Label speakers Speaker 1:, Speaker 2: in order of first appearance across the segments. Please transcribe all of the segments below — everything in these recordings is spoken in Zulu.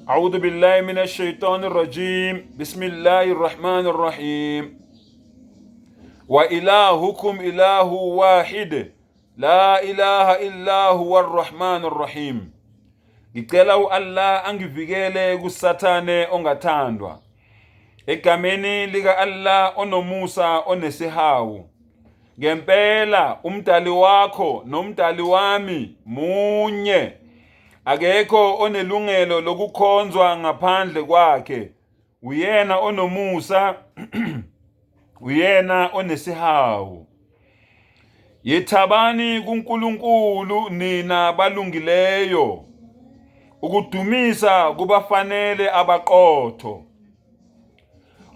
Speaker 1: أعوذ بالله من الشيطان الرجيم بسم الله الرحمن الرحيم وإلهكم إله واحد لا إله إلا هو الرحمن الرحيم. Ngicela uAllah angivikele kusathane ongathandwa. Egameni lika Allah onomusa onesihawu. Ngempela umdali wakho nomdali wami munye. Akekho onelungelo lokukhonzwa ngaphandle kwakhe. Uyena onomusa, uyena onesihawu. Yethabani kuNkulunkulu nina balungileyo. Ukudumisa kubafanele abaqotho.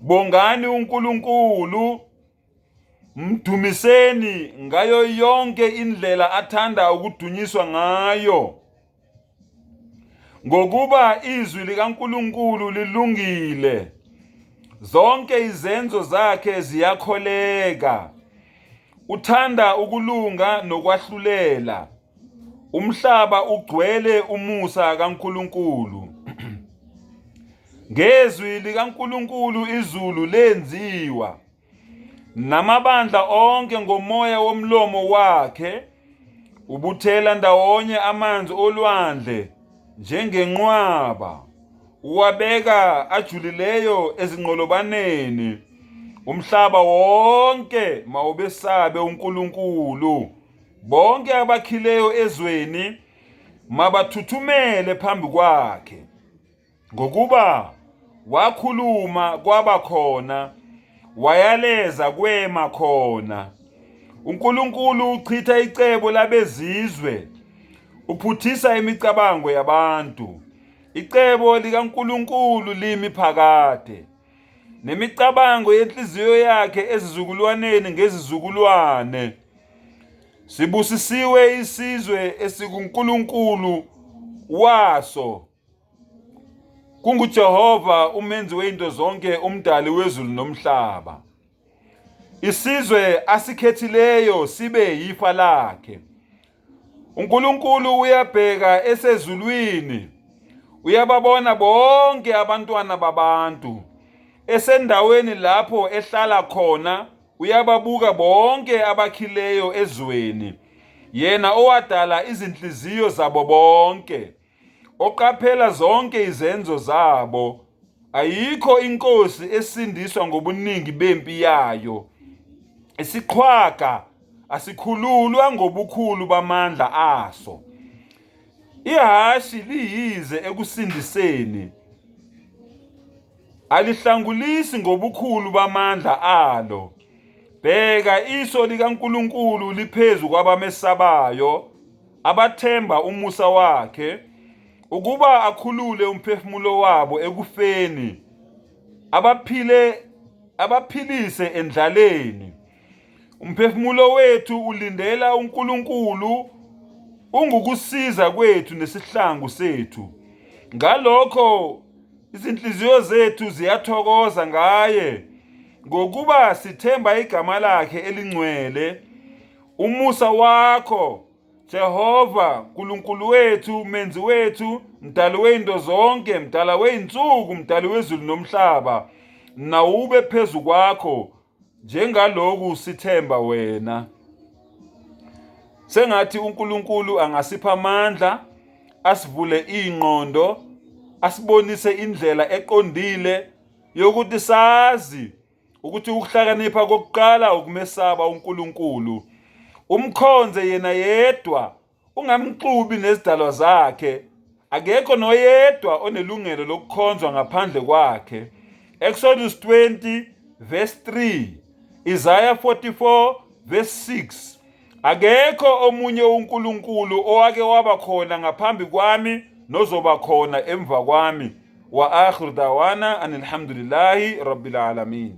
Speaker 1: Bongani uNkulunkulu, mdumiseni ngayo yonke indlela athanda ukudunyiswa ngayo. Ngokuba izwi likaNkulunkulu lilungile, zonke izenzo zakhe ziyakholeka. Uthanda ukulunga nokwahlulela. Umhlaba ugcwele umusa kaNkulunkulu. Ngezwi likaNkulunkulu izulu lenziwa, namabandla onke ngomoya womlomo wakhe. Ubuthela ndawonye amanzi olwandle njengenqwaba, uwabeka ajulileyo ezinqolobaneni. Umhlaba wonke mawubesabe uNkulunkulu, bonke abakhileyo ezweni mabathuthumele phambi kwakhe. Ngokuba wakhuluma kwaba khona, wayaleza kwema khona. uNkulunkulu uchitha icebo labezizwe, uphuthisa imicabango yabantu. Icebo likaNkulunkulu limi phakade, nemicabango yenhliziyo yakhe ezizukulwaneni ngezizukulwane. Sibusisiwe isizwe esikuNkulunkulu waso, kunguJehova umenzi wezinto zonke, umdali wezulu nomhlaba. Isizwe asikhethileyo sibe yifa lakhe. uNkulunkulu uyabheka esezulwini, uyababona bonke abantwana babantu. Esendaweni lapho ehlala khona, uyababuka bonke abakhileyo ezweni. Yena owadala izinhliziyo zabo bonke, oqaphela zonke izenzo zabo. Ayikho inkosi esindiswa ngobuningi bempi yayo. Isiqhwaga asikhululwa ngobukhulu bamandla aso. Ihashi liyize ekusindiseni, alihlangulisi ngobukhulu bamandla alo. Bheka, iso likaNkulunkulu liphezu kwabamesabayo, abathemba umusa wakhe, ukuba akhulule umphefumulo wabo ekufeni, abaphilise endlaleni. Umphefumulo wethu ulindela uNkulunkulu, ungukusiza kwethu nesihlangu sethu. Ngalokho izinhliziyo zethu ziyathokoza ngaye, ngokuba sithemba igama lakhe elingcwele. Umusa wakho, Jehova, Nkulunkulu wethu, menzi wethu, mdali wezinto zonke, mdala wey'nsuku, mdali wezulu nomhlaba, nawube phezu kwakho, njengaloku sithemba wena. Sengathi uNkulunkulu angasipha amandla, asivule ingqondo, asibonise indlela eqondile yokuthi sazi ukuthi ukuhlakanipha kokuqala ukumesaba uNkulunkulu. Umkhonze yena yedwa, ungamxubi nezidalwa zakhe. Akekho noyedwa onelungelo lokukhonzwa ngaphandle kwakhe. Exodus 20 verse 3, Isaiah 44 verse 6. Akekho omunye uNkulunkulu owake waba khona ngaphambi kwami nozoba khona emva kwami. Wa akhiru dawana anilhamdulillahi rabbil alamin.